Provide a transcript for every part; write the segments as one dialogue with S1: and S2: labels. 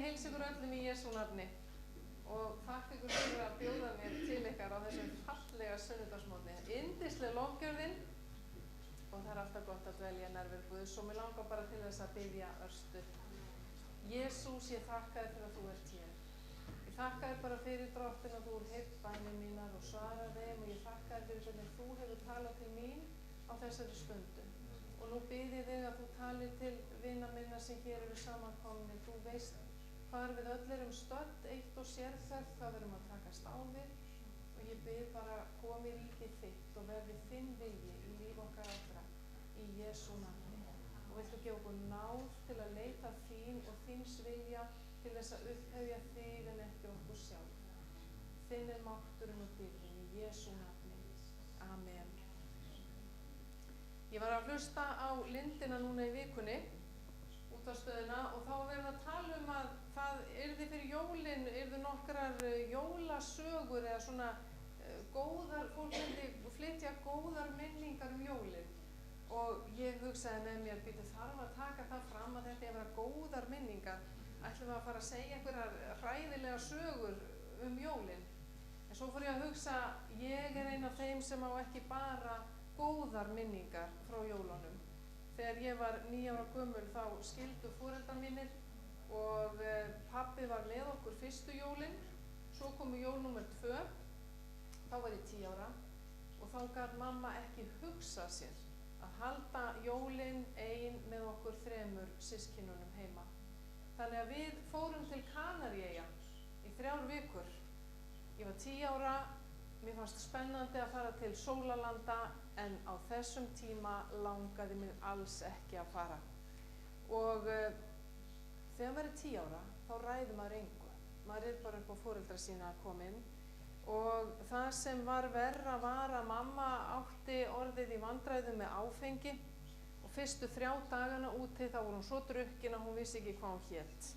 S1: heilsa ykkur öllum í Jesú nafni og þakka ykkur fyrir að bjóða mér til ykkar á þessum fallega sunnudagsmorgni. Yndisleg lofgjörðin og það er alltaf gott að dvelja í nærveru Guðs og mig langar bara til þess að biðja örstutt. Jesús, ég þakka þér fyrir að þú ert hér. Ég þakka þér bara fyrir drottin að þú hefur heyrt bænir mínar og svarað þeim og ég þakka þér fyrir hvernig þú hefur talað til mín á þessari stundu. Og nú bið ég þig að þú talir til vina minna sem hér eru samankomnir. Þú veist hvar við öll erum stödd, eitt og sérhvert, hvað við erum að takast á við. Og ég bið bara komi í ríkið þitt og verði þinn vilji í líf okkar allra í Jesú nafni. Og viltu gefa okkur náð til að leita þín og þíns vilja til þess að upphefja þig en ekki okkur sjálf. Þinn er mátturinn og dýrðin í Jesú nafni. Amen. Ég var að hlusta á Lindina núna í vikunni, útvarpsstöðina, og þá verið að tala að það yrði fyrir jólin, yrðu nokkrar jólasögur eða svona góðar, fólk myndi flytja góðar minningar jólin. Og ég hugsaði með mér, býtu þarf að taka það fram að þetta er að vera góðar minningar. Ætlum við að fara að segja einhverjar hræðilega sögur jólin. En svo fór ég að hugsa, ég er ein af þeim sem á ekki bara góðar minningar frá jólunum. Þegar ég var 9 ára gömul þá skildu foreldrar mínir og pabbi var með okkur fyrstu jólin. Svo komu jól númer 2, þá var ég 10 ára og þá gat mamma ekki hugsað sér að halda jólin ein með okkur 3 systkinunum heima. Þannig að við fórum til Kanaríeyja í 3 vikur. Ég var 10 ára, mér fannst spennandi að fara til sólarlanda en á þessum tíma langaði mig alls ekki að fara. Og þegar maður er 10 ára þá ræður maður engu. Maður er bara upp á foreldra sína að koma inn og það sem var verra var að mamma átti orðið í vandræðum með áfengi og fyrstu 3 dagana úti þá voru hún svo drukkin að hún vissi ekki hvað hún hét.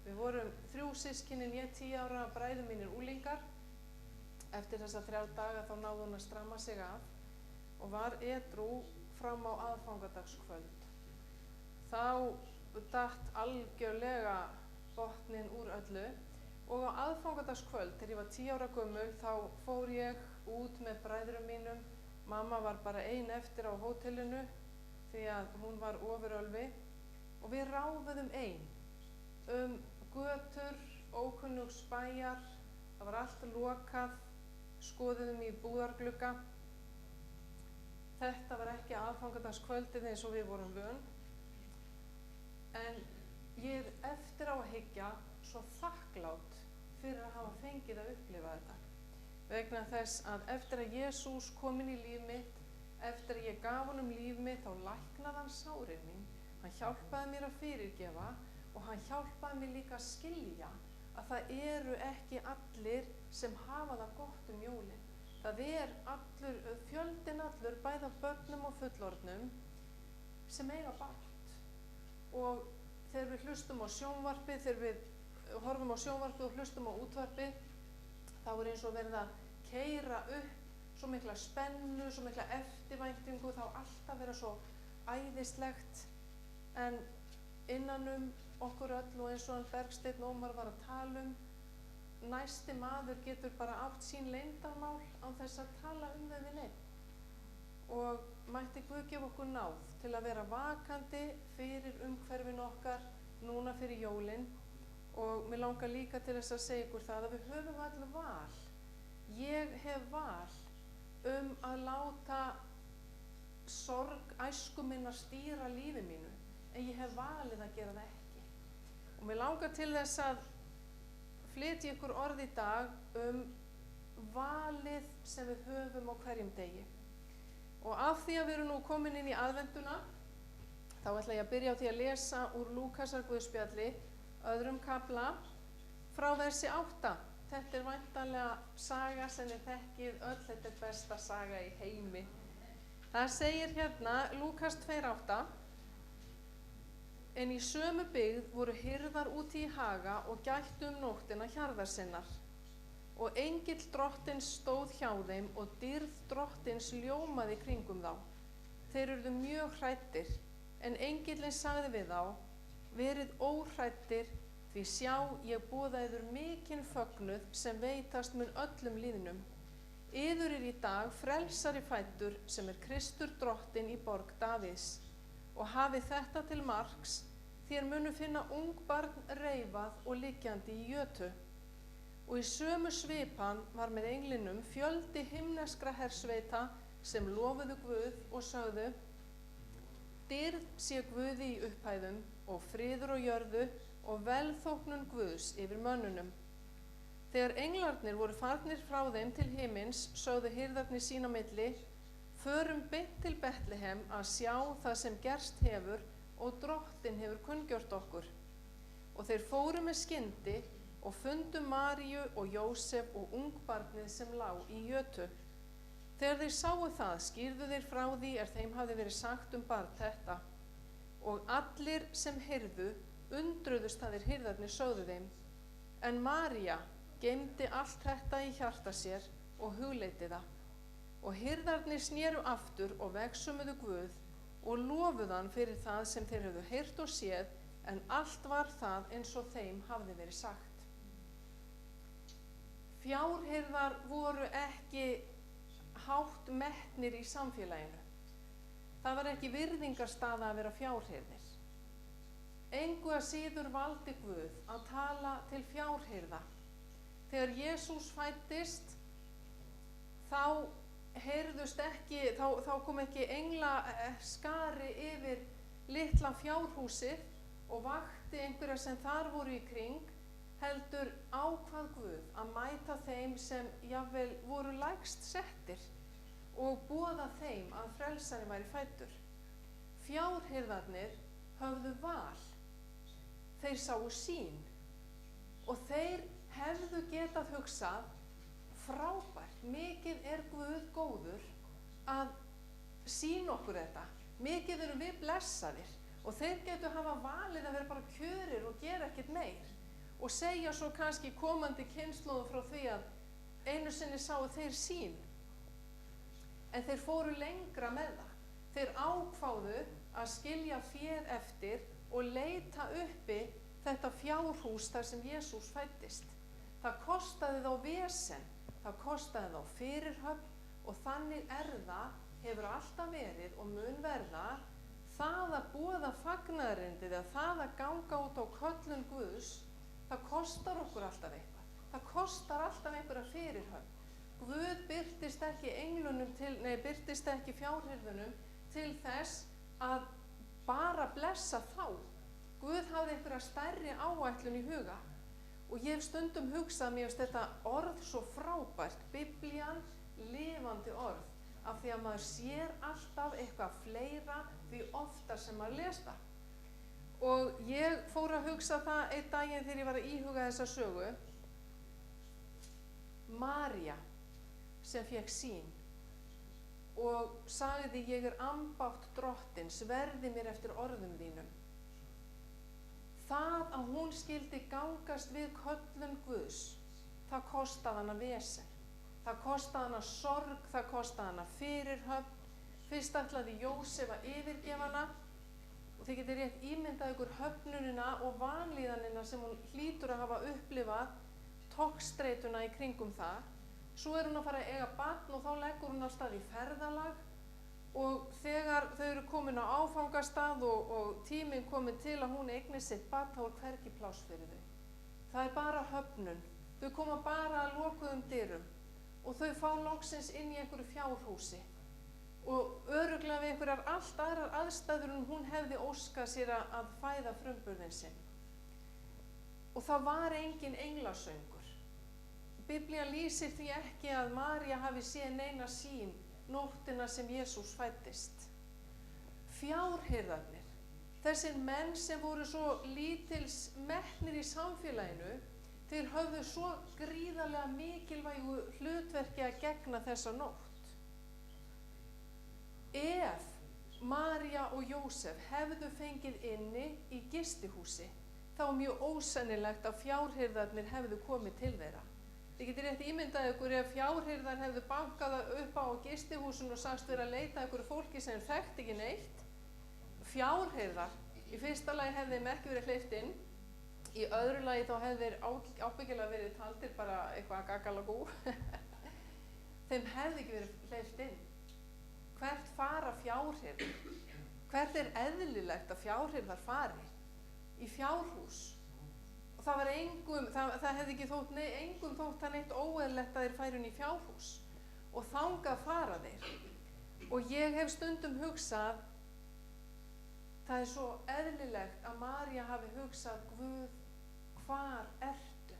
S1: Við vorum 3 systkinin, ég 10 ára, bræður mínir unglingar. Eftir þessa 3 daga þá náði hún að stramma sig af og var edrú fram á aðfangadagskvöld. Þá datt algjörlega botninn úr öllu og á aðfangadagskvöld, þegar ég var 10 ára gömul, þá fór ég út með bræðrum mínum. Mamma var bara ein eftir á hótelinu því að hún var ofurölvi og við ráfuðum ein götur ókunnugs bæjar. Það var allt lokað, skoðuðum í búðarglugga. Þetta var ekki aðfangadagskvöldið eins og við vorum vön. En ég er eftir á að hyggja svo þakklát fyrir að hafa fengið að upplifa þetta. Vegna þess að eftir að Jesús kom inn í líf mitt, eftir að ég gaf honum líf mitt, þá læknaði hann sárin mín. Hann hjálpaði mér að fyrirgefa og hann hjálpaði mér líka að skilja að það eru ekki allir sem hafa það gott jólin. Það er fjöldinn allur, bæði af börnum og fullorðnum, sem eiga bágt. Og þegar við hlustum á sjónvarpið, þegar við horfum á sjónvarpið og hlustum á útvarpið, þá er eins og verið að keyra upp svo mikla spennu, svo mikla eftirvæntingu, þá alltaf vera svo æðislegt. En innanum okkur öll og eins og hann Bergsteinn Ómar var að tala næsti maður getur bara átt sín leyndarmál án þess að tala þau við neinn. Og mætti Guð gefa okkur náð til að vera vakandi fyrir umhverfin okkar núna fyrir jólin. Og mig langar líka til þess að segja ykkur það að við höfum allir val. Ég hef val að láta sorg æsku minnar stýra lífi mínu, en ég hef valið að gera það ekki. Og mig langar til þess að flytja ykkur orð í dag valið sem við höfum á hverjum degi. Og af því að við erum nú komin inn í aðventuna, þá ætla ég að byrja á því að lesa úr Lúkasar Guðspjalli, 2. kafla, frá versi 8. Þetta er væntanlega saga sem þið þekkið öll, þetta er besta saga í heimi. Það segir hérna, Lúkas 2:8, en í sömu byggð voru hirðar úti í haga og gættu nóttina hjarðar sinnar. Og engill drottins stóð hjá þeim og dýrð drottins ljómaði kringum þá. Þeir urðu mjög hræddir, en engillinn sagði við þá, verið óhræddir Því sjá, ég boða yður mikinn fögnuð sem veitast mun öllum lýðnum. Yður í dag frelsari fæddur sem Kristur drottinn í borg Davíðs. Og hafið þetta til marks, þér munu finna ungbarn reifað og liggjandi í jötu. Og í sömu svipan var með englinum fjöldi himneskra hersveita sem lofuðu Guð og sögðu: Dýrð sé Guði í upphæðum og friður á jörðu og velþóknun Guðs yfir mönnunum. Þegar englarnir voru farnir frá þeim til himins, sögðu hirðarnir sín á milli: Förum beint til Betlehem að sjá það sem gerst hefur og drottinn hefur kunngjört okkur. Og þeir fóru með skyndi og fundu Maríu og Jósef og ungbarnið sem lá í jötu. Þegar þeir sáu það, skýrðu þeir frá því þeim hafði verið sagt barn þetta. Og allir sem heyrðu undruðust að þeir hirðarnir sögðu þeim. En María geymdi allt þetta í hjarta sér og hugleiddi það. Og hirðarnir snéru aftur og vegsumuðu Guð og lofuðu hann fyrir það sem þeir höfðu heyrt og séð, en allt var það eins og þeim hafði verið sagt. Fjárhirðar voru ekki hátt metnir í samfélaginu. Það var ekki virðingarstaða að vera fjárhirðir. Engu að síður valdi Guð að tala til fjárhirða. Þegar Jesús fæddist, þá kom ekki englaskari yfir litla fjárhúsið og vakti einhverja sem þar voru í kring, heldur ákvað Guð að mæta þeim sem jafnvel voru lægst settir og boða þeim að frelsari væri fæddur. Fjárhirðarnir höfðu val. Þeir sáu sýn og þeir hefðu getað hugsað: frábært, mikið Guð góður að sýna okkur þetta. Mikið erum við blessaðir, og þeir getu hafa valið að vera bara kjörir og gera ekkert meir og segja svo kannski komandi kynslóðum frá því að einu sinni sáu þeir sýn. En þeir fóru lengra með það. Þeir ákváðu að skilja féð eftir og leita uppi þetta fjárhús þar sem Jesús fæddist. Það kostaði þá vesen, það kostaði þá fyrirhöfn, og þannig hefur alltaf verið og mun verða, það að boða fagnaðarerindið eða það að ganga út á köllun Guðs, það kostar okkur alltaf eitthvað. Það kostar alltaf einhverja fyrirhöfn. Guð birtist ekki fjárhirðunum til þess að bara blessa þá. Guð hafði einhverja stærri áætlun í huga. Og ég hef stundum hugsað, mér finnst þetta orð svo frábært, Biblían, lifandi orð, af því að maður sér alltaf eitthvað fleira því oftar sem maður les það. Og ég fór að hugsa það einn daginn þegar ég var að íhuga þessa sögu. María sem fékk sýn og sagði: Ég ambátt drottins, verði mér eftir orðum þínum. Það að hún skyldi gangast við köllun Guðs, það kostaði hana vesen. Það kostaði hana sorg, það kostaði hana fyrirhöfn. Fyrst ætlaði Jósef að yfirgefa hana, og þið getið rétt ímyndað ykkur höfnunina og vanlíðanina sem hún hlýtur að hafa upplifað, togstreituna í kringum það. Svo hún að fara að eiga barn og þá leggur hún af stað í ferðalag, og þegar þau eru komin á áfangastað og tíminn komin til að hún eignir sitt barn, þá hvergi pláss fyrir þau. Það bara höfnun. Þau koma bara að lokuðum dyrum og þau fá loksins inn í einhverju fjárhúsi og örugglega við einhverjar allt aðrar aðstæður en hún hefði óskað sér að fæða frumburðinn sinn. Og það var engin englasöngur. Biblían lýsir því ekki að María hafi séð neina sýn nóttina sem Jesús fæddist. Fjárhirðarnir, þessir menn sem voru svo lítils metnir í samfélaginu, þeir höfðu svo gríðarlega mikilvægu hlutverki að gegna þessa nótt. Ef María og Jósef hefðu fengið inni í gistihúsi, þá mjög ósennilegt að fjárhirðarnir hefðu komið til þeirra. Þið getur rétt ímyndað ykkur ef fjárhirðar hefðu bankað upp á gistihúsun og sagst vera að leita ykkur fólki sem þekkt ekki neitt. Fjárhirðar, í fyrsta lagi hefði þeim ekki verið hleypt inn. Í öðru lagi þá hefði þeir ábyggilega verið taldir bara eitthvað gagalagú. Þeim hefði ekki verið hleypt inn. Hvert fara fjárhirðar? Hvert eðlilegt að fjárhirðar fari? Í fjárhús. Og það var það hefði ekki þótt engum þótt það neitt óeðlilegt að þeir færu inn í fjárhús. Og þangað fara þeir. Og ég hef stundum hugsað, það er svo eðlilegt að María hafi hugsað, Guð, hvar ertu?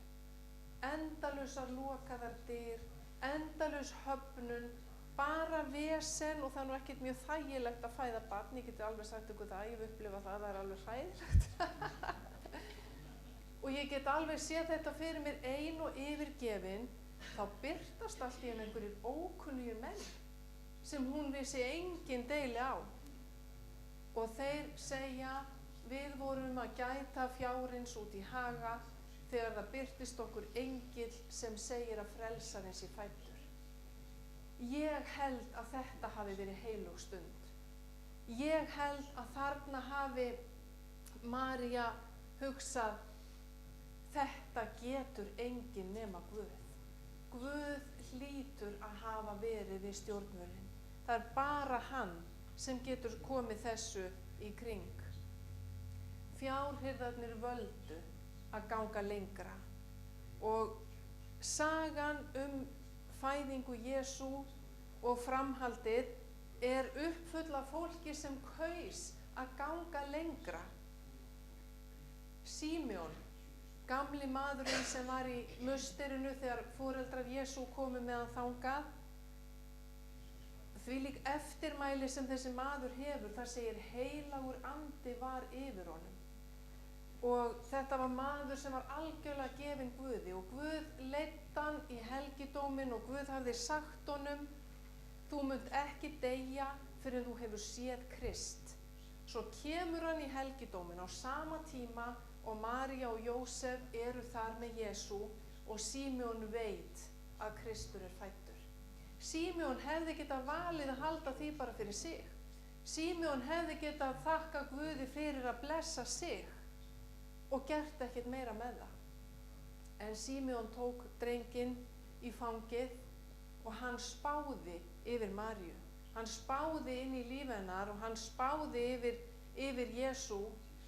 S1: Endalausar lokaðar dyr, endalaus höfnun, bara vesen, og það er nú ekkert mjög þægilegt að fæða barn, ég geti alveg sagt ykkur það, ég hef upplifað það er alveg hræðilegt. Og ég get alveg séð þetta fyrir mér ein og yfirgefin, þá birtast allt í henni einhverjir ókunnugir menn sem hún vissi engin deili á. Og þeir segja, við vorum að gæta fjárins út í haga þegar það birtist okkur engill sem segir að frelsarinn sé fæddur. Ég held að þetta hafi verið heilög stund. Ég held að þarna hafi María hugsað, þetta getur enginn nema Guð. Guð hlýtur að hafa verið við stjórnvölinn. Það er bara hann sem getur komið þessu í kring. Fjárhirðarnir völdu að ganga lengra og sagan fæðingu Jesú og framhaldið er uppfull af fólki sem kaus að ganga lengra. Símeon, gamli maðurinn sem var í musterinu þegar foreldrar Jesú komu með hann þangað, þvílík eftirmæli sem þessi maður hefur, það segir heilagur andi var yfir honum. Og þetta var maður sem var algjörlega gefinn Guði og Guð leiddi hann í helgidóminn og Guð hafði sagt honum, þú munt ekki deyja fyrr en þú hefur séð Krist. Svo kemur hann í helgidóminn á sama tíma og María og Jósef eru þar með Jesú og Símeon veit að Kristur er fæddur. Símeon hefði getað valið að halda því bara fyrir sig. Símeon hefði getað þakka Guði fyrir að blessa sig og gert ekkert meira með það. En Símeon tók drenginn í fangið og hann spáði yfir Maríu. Hann spáði inn í líf hennar og hann spáði yfir Jesú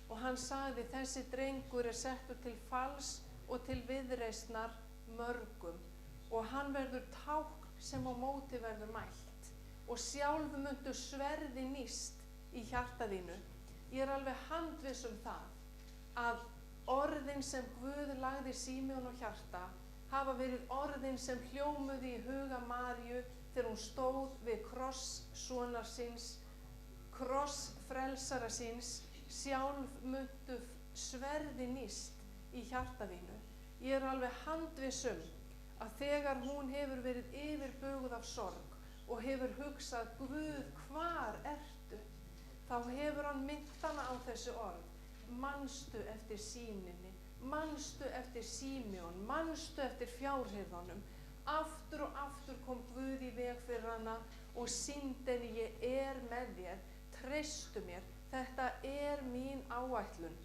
S1: og hann sagði, þessi drengur er settur til falls og til viðreisnar mörgum og hann verður tákn sem á móti verður mælt og sjálf muntu sverði níst í hjarta þínu. Ég er alveg handviss það að orðin sem Guð lagði Símeon á hjarta hafa verið orðin sem hljómuðu í huga Maríu þegar hún stóð við kross sonar síns, kross frelsara síns, sjálf muntu sverði níst í hjarta þínu. Ég er alveg handviss að þegar hún hefur verið yfirbuguð af sorg og hefur hugsað, Guð, hvar ertu? Þá hefur hann minnt hana á þessi orð. Manstu eftir sýninni, manstu eftir Símeon, manstu eftir fjárhirðunum. Aftur og aftur kom Guð í veg fyrir hana og sýndi henni, ég er með þér, treystu mér, þetta er mín áætlun.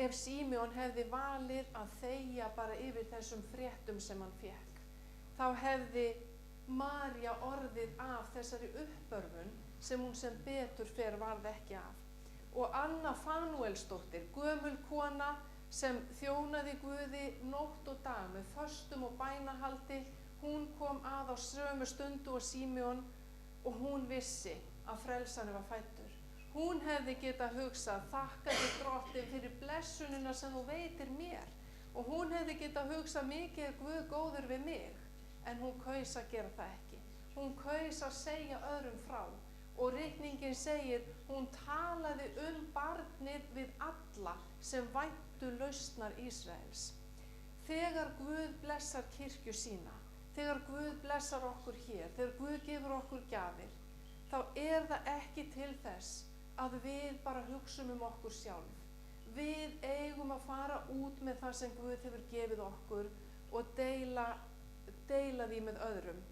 S1: Ef Símeon hefði valið að þegja bara yfir þessum fréttum sem hann fékk, þá hefði María orðið af þessari uppörvun sem hún sem betur fer varð ekki af. Og Anna Fanúelsdóttir, gömul kona sem þjónaði Guði nótt og dag með föstum og bænahaldi, hún kom að á sömu stundu og Símeon og hún vissi að frelsarinn var fæddur. Hún hefði getað hugsað, þakkaði Drottinn fyrir blessunina sem þú veitir mér, og hún hefði getað hugsað, mikið er Guð góður við mig, en hún kaus að gera það ekki. Hún kaus að segja öðrum frá. Og ritningin segir, hún talaði barnið við alla sem væntu lausnar Ísraels. Þegar Guð blessar kirkju sína, þegar Guð blessar okkur hér, þegar Guð gefur okkur gjafir, þá er það ekki til þess að við bara hugsum okkur sjálf. Við eigum að fara út með það sem Guð hefur gefið okkur og deila því með öðrum.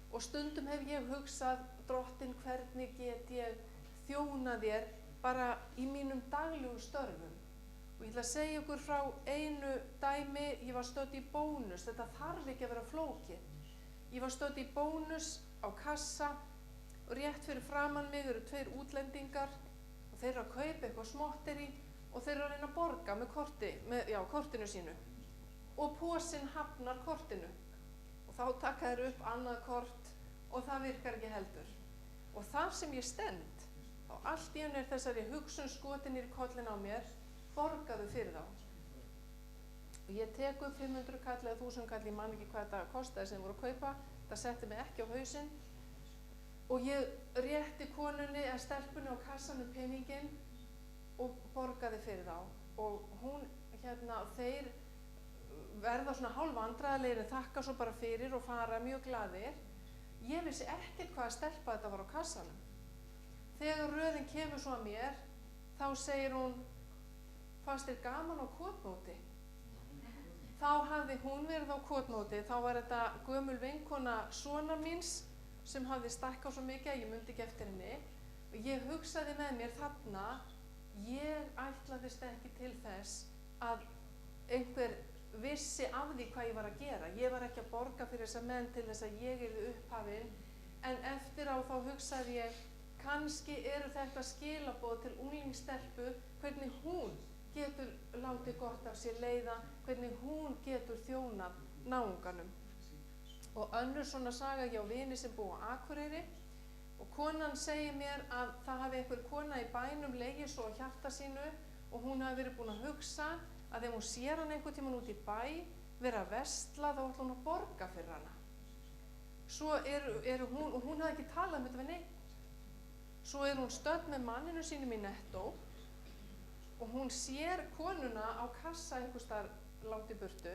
S1: Og stundum hef ég hugsað, Drottinn, hvernig get ég þjóna þér bara í mínum daglegu störfum. Og ég ætla að segja ykkur frá einu dæmi. Ég var stödd í Bónus, þetta þarf ekki að vera flókið. Ég var stödd í Bónus á kassa og rétt fyrir framan mig eru 2 útlendingar og þeir eru að kaupa eitthvað smotterí og þeir eru að reyna að borga með kortinu sínu. Og pósinn hafnar kortinu og þá taka þeir upp annað kort og það virkar ekki heldur. Og þar sem ég stend, þá allt í einu er þessari hugsun skotin í kollin á mér, borgaðu fyrir þá. Og ég tek upp 500 kall eða 1000 kall, ég man ekki hvað þetta kostaði sem voru að kaupa, það setti mig ekki á hausinn. Og ég rétti konunni eða stelpunni á kassanum peninginn og borgaði fyrir þá. Og hún, þeir verða svona hálfvandræðalegir en þakka svo bara fyrir og fara mjög glaðir. Ég vissi ekkert hvaða stelpa þetta var á kassanum. Þegar röðin kemur svo að mér, þá segir hún, fannst þér gaman á kotmóti? Þá hafði hún verið á kotmóti, þá var þetta gömul vinkona sonar míns sem hafði stækkað svo mikið að ég mundi ekki eftir henni. Og ég hugsaði með mér þarna, ég ætlaðist ekki til þess að einhver vissi af því hvað ég var að gera. Ég var ekki að borga fyrir þessa menn til þess að ég yrði upphafin, en eftir á þá hugsaði ég, kannski eru þetta skilaboð til unglingsstelpu, hvernig hún getur látið gott af sér leiða, hvernig hún getur þjónað náunganum. Og önnur svona saga, ég á vini sem búa á Akureyri og konan segir mér að það hafi einhver kona í bænum legið svo á hjarta sínu og hún hafi verið búin að hugsa að ef hún sér hann einhvern tímann út í bæ vera að versla, þá ætla hún að borga fyrir hana. Svo hún, og hún hafði ekki talað um þetta við neitt. Svo hún stödd með manninu sínum í Nettó og hún sér konuna á kassa einhvers staðar langt í burtu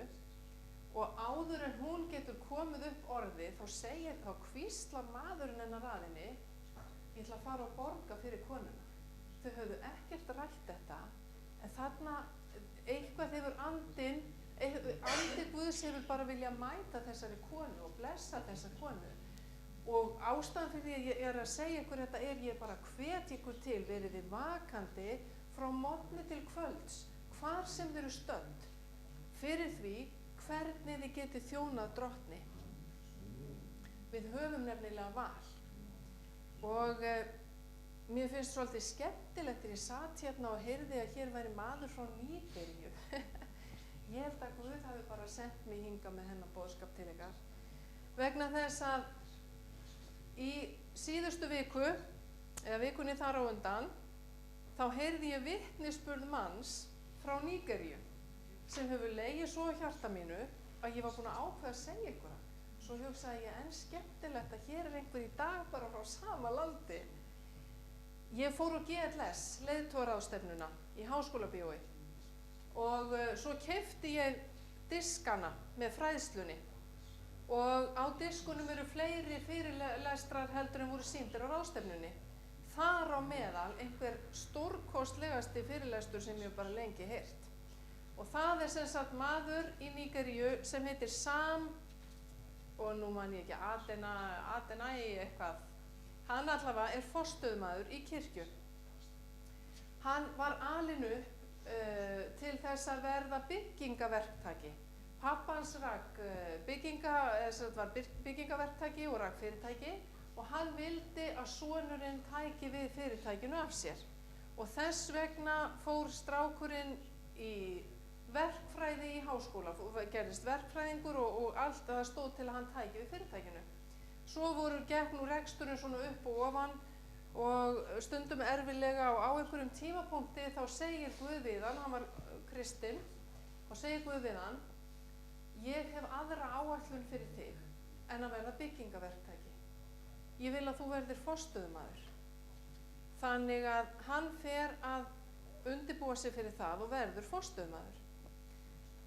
S1: og áður en hún getur komið upp orði, þá hvíslar maðurinn hennar að henni, ég ætla að fara og borga fyrir konuna. Þau höfðu ekkert rætt þetta, en þarna eitthvað hefur andi Guðs hefur bara viljað mæta þessari konu og blessa þessa konu. Og ástæðan fyrir því að ég er að segja ykkur þetta ég bara hvet ykkur til, verið þið vakandi frá morgni til kvölds, hvar sem þið eru stödd, fyrir því hvernig þið getið þjónað drottni. Við höfum nefnilega val. Og mér finnst svolítið skemmtilegt þegar ég sat hérna og heyrði að hér væri maður frá Nígeríu. Ég held að Guð hafi bara sendt mig hingað með hennar boðskap til ykkar. Vegna þess að í síðustu viku, eða vikunni þar á undan, þá heyrði ég vitnisburð manns frá Nígeríu sem hefur legið svo á hjarta mínu að ég var búin að ákveða að segja ykkur það. Svo hugsaði ég en skemmtilegt að hér er einhver í dag bara frá sama landi. Ég fór á GLS, leiðtogaráðstefnuna í Háskólabíói og svo keypti ég diskana með fræðslunni og á diskunum eru fleiri fyrirlestrar heldur en voru sýndir á ráðstefnunni. Þar á meðal einhver stórkostlegasti fyrirlestur sem ég bara lengi heyrt. Og það er sem sagt maður í Nígeríu sem heitir Sam, og nú man ég ekki, Adenai eitthvað. Hann allavega er forstöðumaður í kirkju. Hann var alinn upp til þess að verða byggingaverktaki. Pabbi hans rak byggingaverktaki og rak fyrirtæki og hann vildi að sonurinn tæki við fyrirtækinu af sér. Og þess vegna fór strákurinn í verkfræði í háskóla, gerðist verkfræðingur og allt að það stóð til að hann tæki við fyrirtækinu. Svo gekk nú reksturinn svona upp og ofan og stundum erfilega og á einhverjum tímapunkti þá segir Guð við hann var kristinn, og segir Guð við hann, ég hef aðra áætlun fyrir þig en að verða byggingaverktaki. Ég vil að þú verðir forstöðumaður. Þannig að hann fer að undirbúa sig fyrir það og verður forstöðumaður.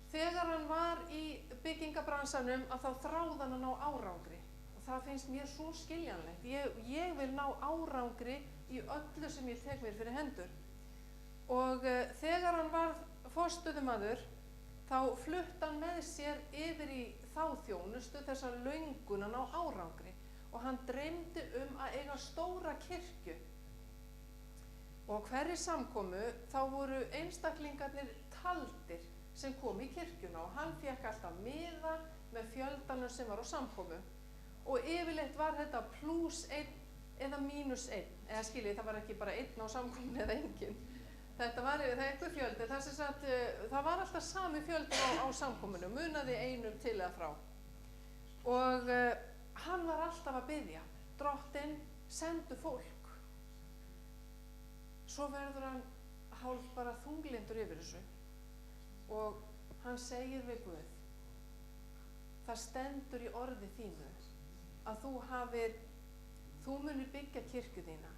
S1: Þegar hann var í byggingabransanum að þá þráði hann að ná árangri og það finnst mér svo skiljanlegt. Ég vil ná árangri í öllu sem ég tek mér fyrir hendur. Og þegar hann var forstöðumaður þá flutti hann með sér yfir í þá þjónustu þessa löngun að ná árangri og hann dreymdi að eiga stóra kirkju. Og hverri samkomu þá voru einstaklingarnir taldir sem kom í kirkjuna og hann fékk alltaf miða með fjöldanum sem var á samkomu. Og yfirleitt var þetta +1 eða -1, eða skiljið, það var ekki bara 1 á samkomunni eða engin. Þetta var einhver fjöldi, það var alltaf sami fjöldi á samkomunni, munaði einum til eða frá. Og hann var alltaf að biðja, Drottinn sendu fólk. Svo verður hann hálf bara þunglindur yfir þessu og hann segir við Guð, það stendur í orði þínu að þú munir byggja kirkju þína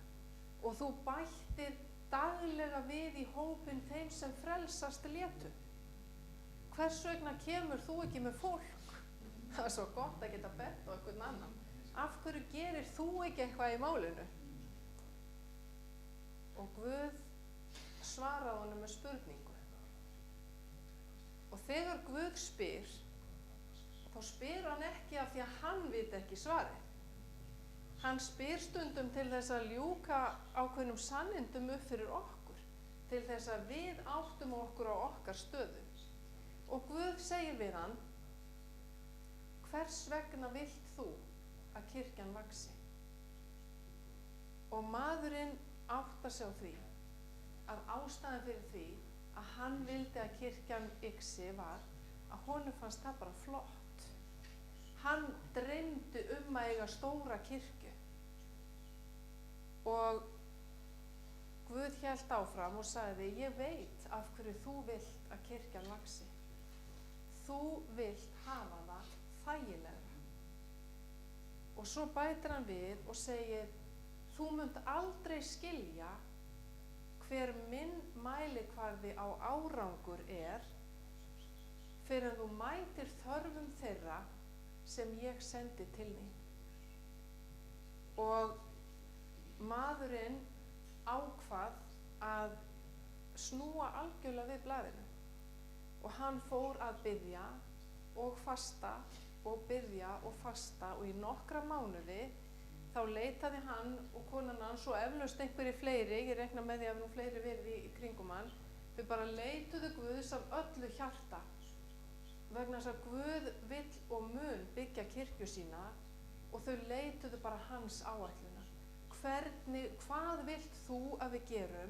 S1: og þú bættir daglega við í hópinn þeim sem frelsast létu. Hvers vegna kemur þú ekki með fólk? Það er svo gott að geta bett á einhvern annan. Af hverju gerir þú ekki eitthvað í málinu? Og Guð svaraði honum með spurningu. Og þegar Guð spyr, þá spyr hann ekki af því að hann viti ekki svarið. Hann spyr stundum til þess að ljúka ákveðnum sannindum upp fyrir okkur, til þess að við áttum okkur á okkar stöðu. Og Guð segir við hann, hvers vegna vilt þú að kirkjan vaxi? Og maðurinn áttar sig á því að ástæðan fyrir því að hann vildi að kirkjan yxi var að honum fannst það bara flott. Hann dreymdi að eiga stóra kirkju og Guð hélt áfram og sagði, ég veit af hverju þú vilt að kirkjan vaxi. Þú vilt hafa það þægilegra. Og svo bætir hann við og segir, þú munt aldrei skilja hver minn mælikvarði á árangur fyrir en þú mætir þörfum þeirra sem ég sendi til þín. Og maðurinn ákvað að snúa algjörlega við blaðinu og hann fór að biðja og fasta og biðja og fasta og í nokkra mánuði þá leitaði hann og konan hans og eflaust einhverjir fleiri, ég reikna með því að nú fleiri verið í kringum hann, þau bara leituðu Guðs af öllu hjarta vegna þess að Guð vill og mun byggja kirkju sína og þau leituðu bara hans áætluna. Hvað vilt þú að við gerum?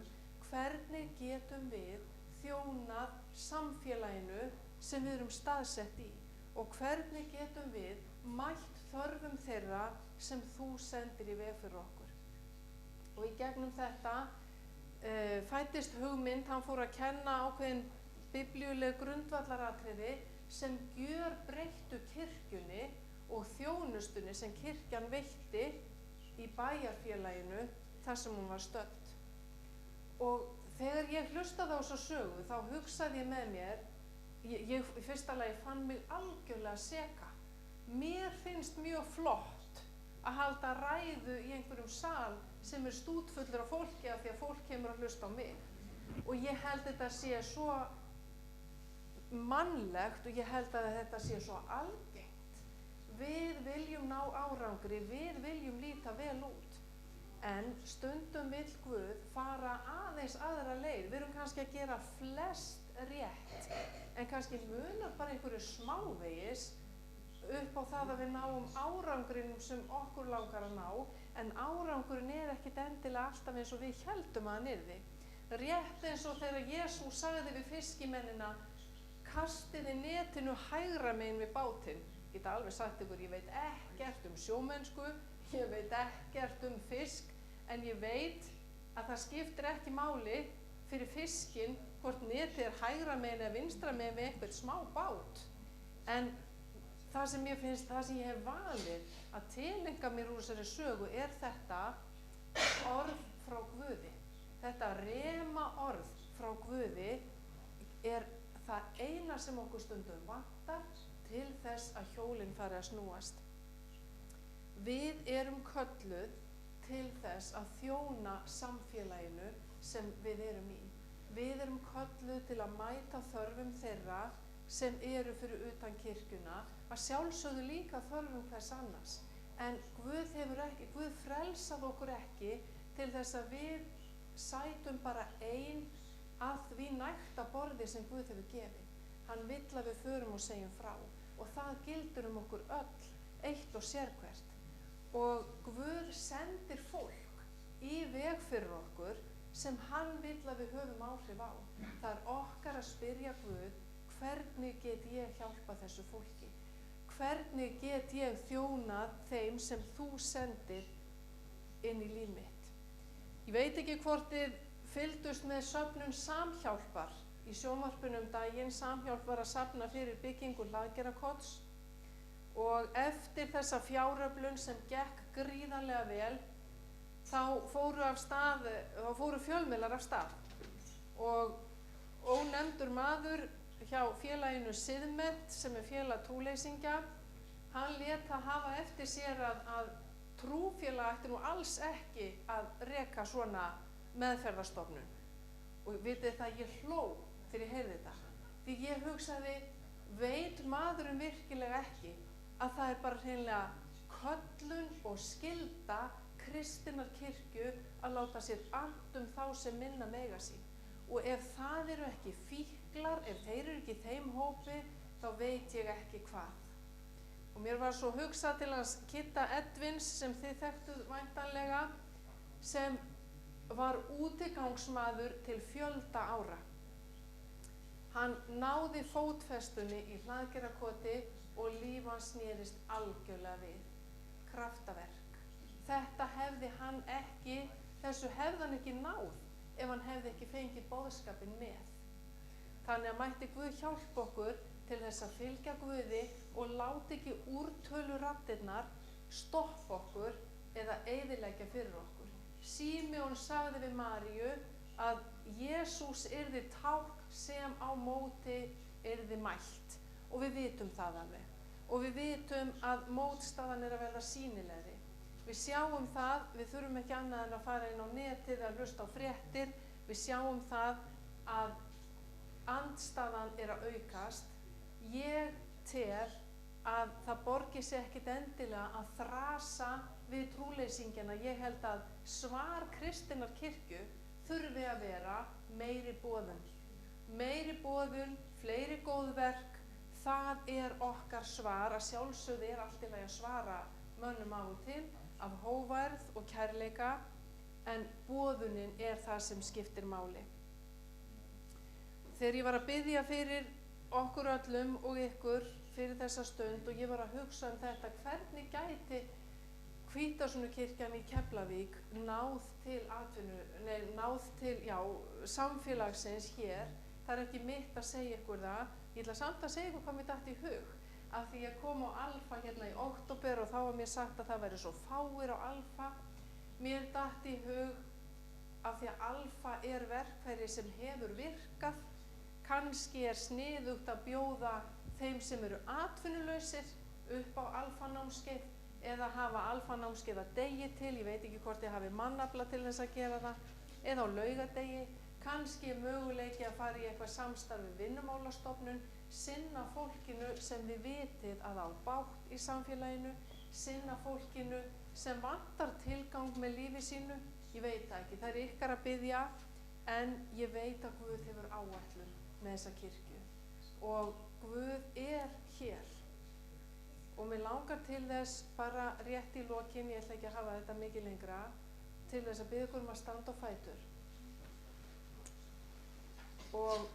S1: Hvernig getum við þjónað samfélaginu sem við erum staðsett í? Og hvernig getum við mætt þörfum þeirra sem þú sendir í veg fyrir okkur? Og í gegnum þetta fæddist hugmynd, hann fór að kenna ákveðin biblíuleg grundvallaratriði sem gjörbreyttu kirkjunni og þjónustunni sem kirkjan veitti í bæjarfélaginu þar sem hún var stödd. Og þegar ég hlustaði á þessa sögu þá hugsaði ég með mér, ég í fyrsta lagi fann mig algjörlega seka. Mér finnst mjög flott að halda ræðu í einhverjum sal sem stútfullur af fólki af því að fólk kemur að hlusta á mig. Og ég held þetta sé svo mannlegt og ég held að þetta sé svo algengt. Við viljum ná árangri, við viljum líta vel út. En stundum vill Guð fara aðeins aðra leið. Við erum kannski að gera flest rétt, en kannski munar bara einhverju smávegis upp á það að við náum árangrinum sem okkur langar að ná, en árangurinn ekkert endilega alltaf eins og við héldum að hann yrði. Rétt eins og þegar Jesús sagði við fiskimennina, kastiði netinu hægra megin við bátinn. Ég get alveg sagt ykkur, ég veit ekkert sjómennsku, ég veit ekkert fisk, en ég veit að það skiptir ekki máli fyrir fiskinn hvort netið hægra megin eða vinstra megin við einhvern smá bát. En það sem ég finnst, það sem ég hef valið að tileinka mér úr þessari sögu þetta orð frá Guði. Þetta rema orð frá Guði það eina sem okkur stundum vantar til þess að hjólinn fari að snúast. Við erum kölluð til þess að þjóna samfélaginu sem við erum í. Við erum kölluð til að mæta þörfum þeirra sem eru fyrir utan kirkjuna, að sjálfsögðu líka þörfum hvers annars. En Guð frelsaði okkur ekki til þess að við sætum bara ein að því nægta borði sem Guð hefur gefið. Hann vill að við förum og segjum frá og það gildur okkur öll, eitt og sérhvert. Og Guð sendir fólk í veg fyrir okkur sem hann vill að við höfum áhrif á. Það er okkar að spyrja Guð, hvernig get ég hjálpa þessu fólki? Hvernig get ég þjónað þeim sem þú sendir inn í líf mitt? Ég veit ekki hvort þið fylgdust með söfnun Samhjálpar í sjónvarpinu daginn. Samhjálp var að safna fyrir byggingu Hlaðgerðarkots og eftir þessa fjáröflun sem gekk gríðarlega vel, þá fóru fjölmiðlar af stað og ónefndur maður hjá félaginu Siðmennt, sem er félag trúleysingja, hann lét það hafa eftir sér að trúfélag ætti nú alls ekki að reka svona meðferðarstofnun. Og vitið það, ég hló þegar ég heyrði þetta, því ég hugsaði, veit maðurinn virkilega ekki að það er bara hreinlega köllun og skylda kristinnar kirkju að láta sér annt þá sem minna mega sín. Og ef það eru ekki fíklar, ef þeir eru ekki í þeim hópi, þá veit ég ekki hvað. Og mér var svo hugsað til hans Kidda Edvins, sem þið þekktuð væntanlega, sem var útigangsmaður til fjölda ára. Hann náði fótfestunni í Hlaðgerðarkoti og líf hans snerist algjörlega við. Kraftaverk. Þetta þessu hefði hann ekki náð ef hann hefði ekki fengið boðskapinn með. Þannig að mætti Guð hjálpa okkur til þess að fylgja Guði og láta ekki úrtöluraddirnar stoppa okkur eða eyðileggja fyrir okkur. Símeon sagði við Maríu að Jesús yrði tákn sem á móti yrði mælt, og við vitum það alveg. Og við vitum að mótstaðan er að verða sýnilegri. Við sjáum það, við þurfum ekki annað en að fara inn á netið eða hlusta á fréttir. Við sjáum það að andstaðan er að aukast. Ég tel að það borgi sig ekkit endilega að þrasa við trúleysingjana. Ég held að svar kristinnar kirkju þurfi að vera meiri boðun. Meiri boðun, fleiri góðverk, það er okkar svar. Að sjálfsögðu er allt í lagi að svara mönnum af og til af hógværð og kærleika, en boðunin er það sem skiptir máli. Þegar ég var að biðja fyrir okkur öllum og ykkur fyrir þessa stund og ég var að hugsa þetta, hvernig gæti Hvítasunukirkjan í Keflavík náð til samfélagsins hér. Það er ekki mitt að segja ykkur það. Ég ætla samt að segja ykkur hvað mér datt í hug. Af því ég kom á Alfa hérna í október og þá var mér sagt að það væri svo fáir á Alfa. Mér datt í hug, af því að Alfa er verkfæri sem hefur virkað. Kannski er sniðugt að bjóða þeim sem eru atvinnulausir upp á Alfa-námskeið eða hafa Alfa-námskeið að degi til. Ég veit ekki hvort ég hafi mannafla til þess að gera það. Eða á laugardegi. Kannski er möguleiki að fara í eitthvað samstarf við Vinnumálastofnun, sinna fólkinu sem við vitið að á bágt í samfélaginu, sinna fólkinu sem vantar tilgang með lífi sínu. Ég veit það ekki, það er ykkar að biðja, en ég veit að Guð hefur áætlun með þessa kirkju og Guð er hér. Og mér langar til þess bara rétt í lokin, ég ætla ekki að hafa þetta mikið lengra, til þess að biðja ykkur að standa á fætur. Og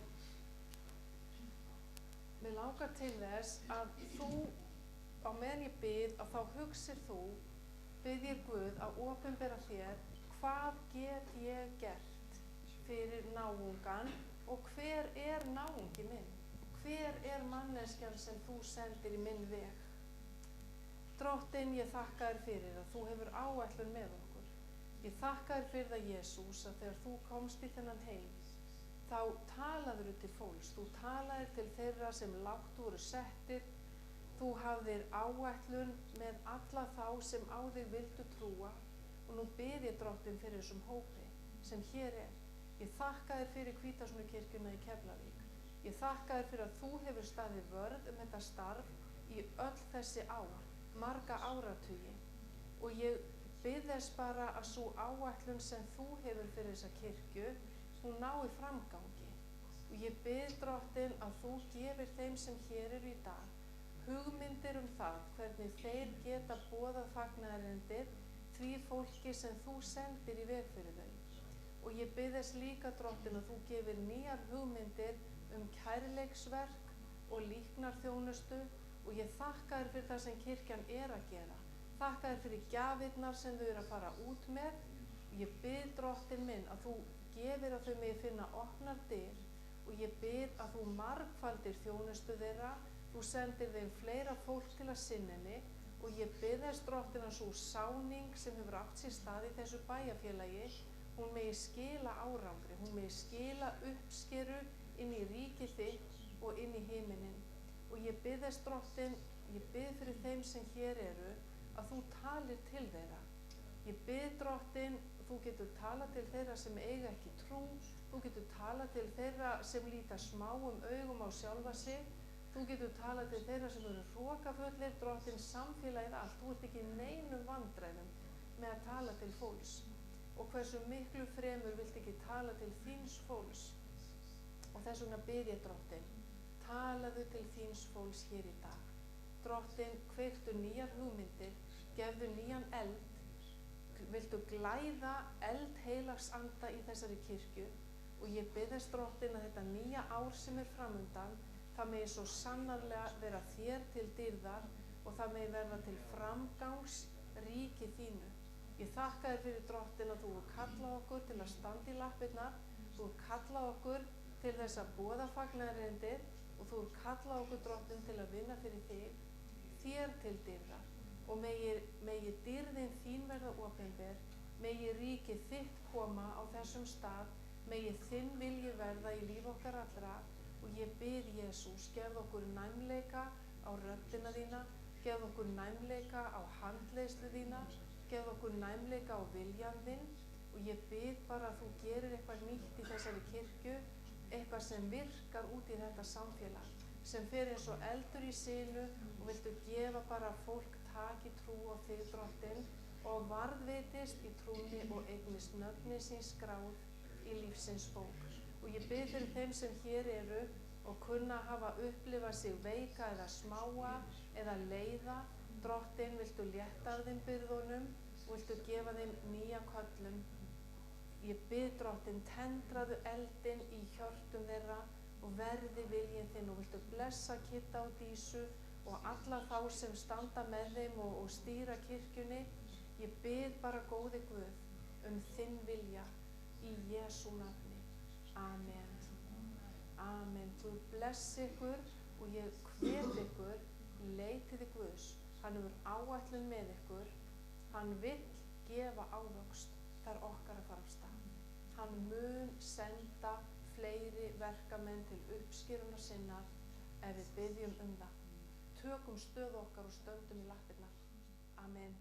S1: mér langar til þess að þú, á meðan ég bið, að þá hugsir þú, biðjir Guð að opinbera þér, hvað get ég gert fyrir náungan og hver er náungi minn? Hver er manneskjan sem þú sendir í minn veg? Drottinn, ég þakka þér fyrir að þú hefur áætlun með okkur. Ég þakka þér fyrir það, Jesús, að þegar þú komst í þennan heim, þá talaður til fólks, þú talaðir til þeirra sem lágt voru settir, þú hafðir áætlun með alla þá sem á þig vildu trúa og nú bið ég Drottinn fyrir þessum hópi sem hér er. Ég þakka þér fyrir Hvítasunukirkjuna í Keflavík. Ég þakka þér fyrir að þú hefur staðið vörð þetta starf í öll þessi ár, marga áratugi, og ég bið þess bara að sú áætlun sem þú hefur fyrir þessa kirkju, hún nái framgangi. Og ég bið Drottinn að þú gefir þeim sem hér eru í dag hugmyndir það hvernig þeir geta boðað fagnaðarerindið því fólki sem þú sendir í veg fyrir þau. Og ég bið þess líka Drottinn að þú gefir nýjar hugmyndir kærleiksverk og líknarþjónustu og ég þakka þér fyrir það sem kirkjan að gera. Þakka þér fyrir gjafirnar sem þau eru að fara út með. Ég bið Drottinn minn að þú gefir að þau megi finna opnar dyr og ég bið að þú margfaldir þjónustu þeirra, þú sendir þeim fleira fólk til að sinna henni og ég bið þess Drottinn að sú sáning sem hefur átt sér stað í þessu bæjarfélagi, hún megi skila árangri, hún megi skila uppskeru inn í ríki þitt og inn í himininn. Og ég bið þess Drottinn, ég bið fyrir þeim sem hér eru að þú talir til þeirra. Ég bið Drottinn, þú getur talað til þeirra sem eiga ekki trú, þú getur talað til þeirra sem líta smáum augum á sjálfa sig, þú getur talað til þeirra sem eru hrokafullir, Drottinn, samfélagið allt, þú ert ekki í neinum vandræðum með að tala til fólks. Og hversu miklu fremur vilt ekki tala til þíns fólks. Og þess vegna bið ég Drottinn, talaðu til þíns fólks hér í dag. Drottinn, kveiktu nýjar hugmyndir, gefðu nýjan eld, viltu glæða eld heilags anda í þessari kirkju og ég bið þess Drottinn að þetta nýja ár sem framundan, það megi svo sannarlega vera þér til dýrðar og það megi verða til framgangs ríki þínu. Ég þakka þér fyrir Drottinn að þú kalla okkur til að standa í lappirnar, þú kalla okkur til þess að boða fagnaðarerindið og þú kalla okkur Drottinn til að vinna fyrir þig, þér til dýrðar. Og megi dýrðin þín verða opinber, megi ríkið þitt koma á þessum stað, megi þinn vilji verða í líf okkar allra og ég bið Jesús, gefð okkur næmleika á röddina þína, gefð okkur næmleika á handleiðslu þína, gefð okkur næmleika á viljan þinn og ég bið bara að þú gerir eitthvað nýtt í þessari kirkju, eitthvað sem virkar út í þetta samfélag, sem fer eins og eldur í sinu og viltu gefa bara fólk taki trú á þig, Drottinn, og varðveitist í trúni og eignist nöfni sín skráð í lífsins bók. Og ég bið fyrir þeim sem hér eru og kunna hafa upplifað sig veika eða smáa eða leiða, Drottinn, viltu létta af þeim byrðunum og viltu gefa þeim nýja köllun. Ég bið Drottinn, tendraðu eldinn í hjörtum þeirra og verði viljinn þinn og viltu blessa Kitta og Dísu og alla þá sem standa með þeim og stýra kirkjunni. Ég bið bara góði Guð þinn vilja í Jesú nafni. Amen. Amen. Guð blessi ykkur og ég hvet ykkur, leitið Guðs. Hann hefur áætlun með ykkur. Hann vill gefa ávöxt. Það er okkar að fara af stað. Hann mun senda fleiri verkamenn til uppskerunar sinnar ef við biðjum það. Tökum stöðu okkar og stöndum í lappirnar. Amen.